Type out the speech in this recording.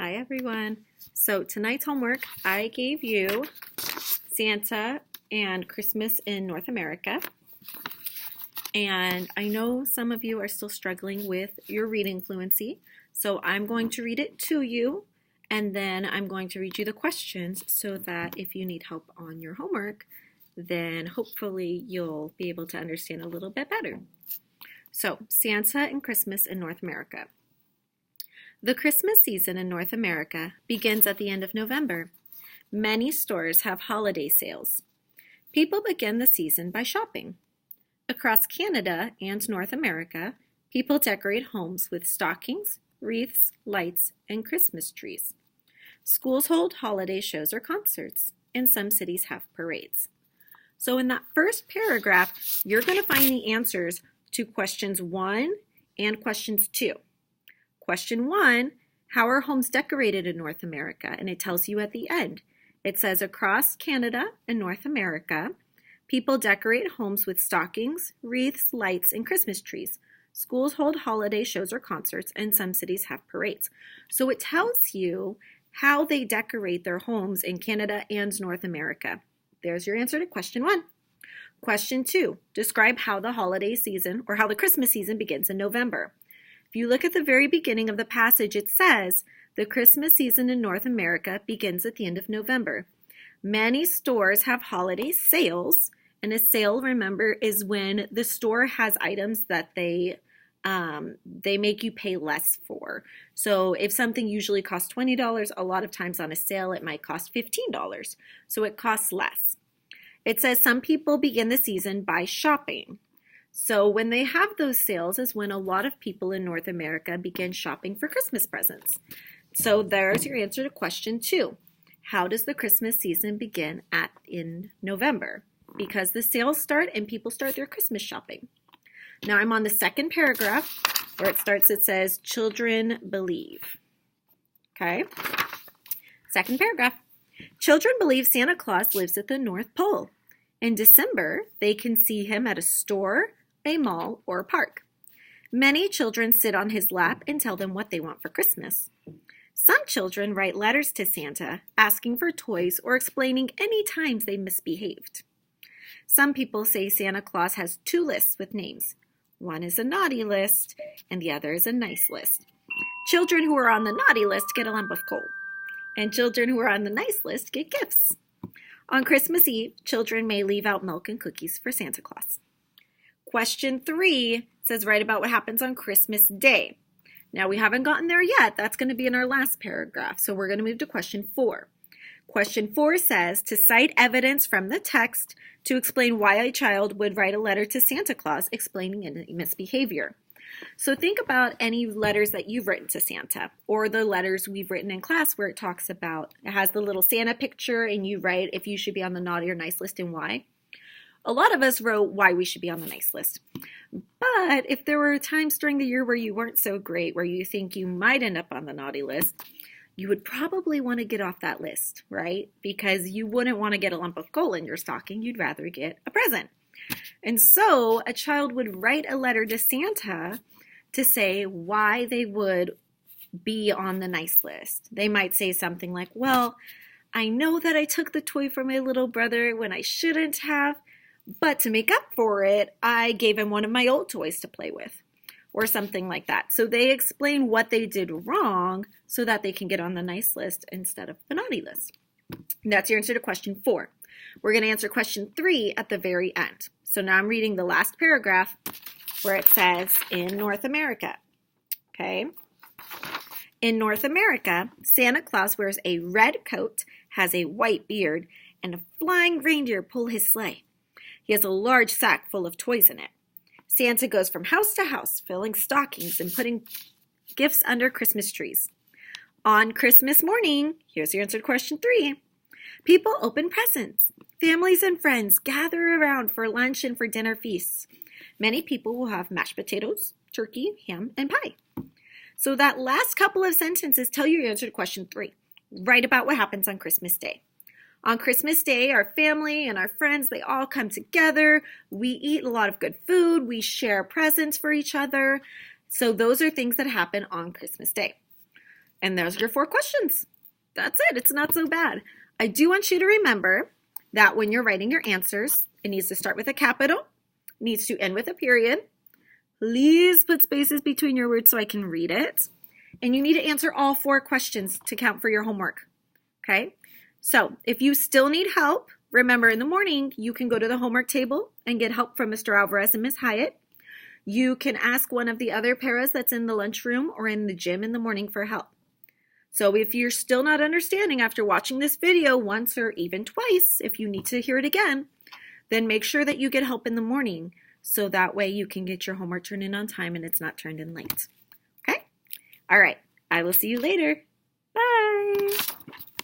Hi everyone. So tonight's homework, I gave you Santa and Christmas in North America. And I know some of you are still struggling with your reading fluency. So I'm going to read it to you and then I'm going to read you the questions so that if you need help on your homework, then hopefully you'll be able to understand a little bit better. So Santa and Christmas in North America. The Christmas season in North America begins at the end of November. Many stores have holiday sales. People begin the season by shopping. Across Canada and North America, people decorate homes with stockings, wreaths, lights, and Christmas trees. Schools hold holiday shows or concerts, and some cities have parades. So in that first paragraph, you're going to find the answers to questions 1 and questions 2. Question 1, how are homes decorated in North America? And it tells you at the end. It says across Canada and North America, people decorate homes with stockings, wreaths, lights, and Christmas trees. Schools hold holiday shows or concerts, and some cities have parades. So it tells you how they decorate their homes in Canada and North America. There's your answer to question 1. Question 2, describe how the holiday season or how the Christmas season begins in November. If you look at the very beginning of the passage, it says, the Christmas season in North America begins at the end of November. Many stores have holiday sales, and a sale, remember, is when the store has items that they make you pay less for. So if something usually costs $20, a lot of times on a sale it might cost $15, so it costs less. It says some people begin the season by shopping. So when they have those sales is when a lot of people in North America begin shopping for Christmas presents. So there's your answer to question 2. How does the Christmas season begin in November? Because the sales start and people start their Christmas shopping. Now I'm on the second paragraph where it starts, it says, children believe. Okay? Second paragraph. Children believe Santa Claus lives at the North Pole. In December, they can see him at a store, a mall, or a park. Many children sit on his lap and tell them what they want for Christmas. Some children write letters to Santa asking for toys or explaining any times they misbehaved. Some people say Santa Claus has 2 lists with names. One is a naughty list and the other is a nice list. Children who are on the naughty list get a lump of coal, and children who are on the nice list get gifts. On Christmas Eve, children may leave out milk and cookies for Santa Claus. Question 3 says write about what happens on Christmas Day. Now we haven't gotten there yet. That's going to be in our last paragraph. So we're going to move to question 4. Question 4 says to cite evidence from the text to explain why a child would write a letter to Santa Claus explaining any misbehavior. So think about any letters that you've written to Santa or the letters we've written in class where it talks about, it has the little Santa picture and you write if you should be on the naughty or nice list and why. A lot of us wrote why we should be on the nice list. But if there were times during the year where you weren't so great, where you think you might end up on the naughty list, you would probably want to get off that list, right? Because you wouldn't want to get a lump of coal in your stocking. You'd rather get a present. And so a child would write a letter to Santa to say why they would be on the nice list. They might say something like, well, I know that I took the toy from my little brother when I shouldn't have, but to make up for it, I gave him one of my old toys to play with, or something like that. So they explain what they did wrong so that they can get on the nice list instead of the naughty list. And that's your answer to question 4. We're going to answer question 3 at the very end. So now I'm reading the last paragraph where it says in North America. Okay? In North America, Santa Claus wears a red coat, has a white beard, and a flying reindeer pull his sleigh. He has a large sack full of toys in it. Santa goes from house to house, filling stockings and putting gifts under Christmas trees. On Christmas morning, here's your answer to question 3. People open presents. Families and friends gather around for lunch and for dinner feasts. Many people will have mashed potatoes, turkey, ham, and pie. So that last couple of sentences tell you your answer to question 3. Write about what happens on Christmas Day. On Christmas Day, our family and our friends, they all come together. We eat a lot of good food. We share presents for each other. So those are things that happen on Christmas Day. And there's your 4 questions. That's it. It's not so bad. I do want you to remember that when you're writing your answers, it needs to start with a capital, needs to end with a period. Please put spaces between your words so I can read it. And you need to answer all 4 questions to count for your homework. Okay? So if you still need help, remember in the morning, you can go to the homework table and get help from Mr. Alvarez and Ms. Hyatt. You can ask one of the other paras that's in the lunchroom or in the gym in the morning for help. So if you're still not understanding after watching this video once or even twice, if you need to hear it again, then make sure that you get help in the morning so that way you can get your homework turned in on time and it's not turned in late. Okay? All right. I will see you later. Bye.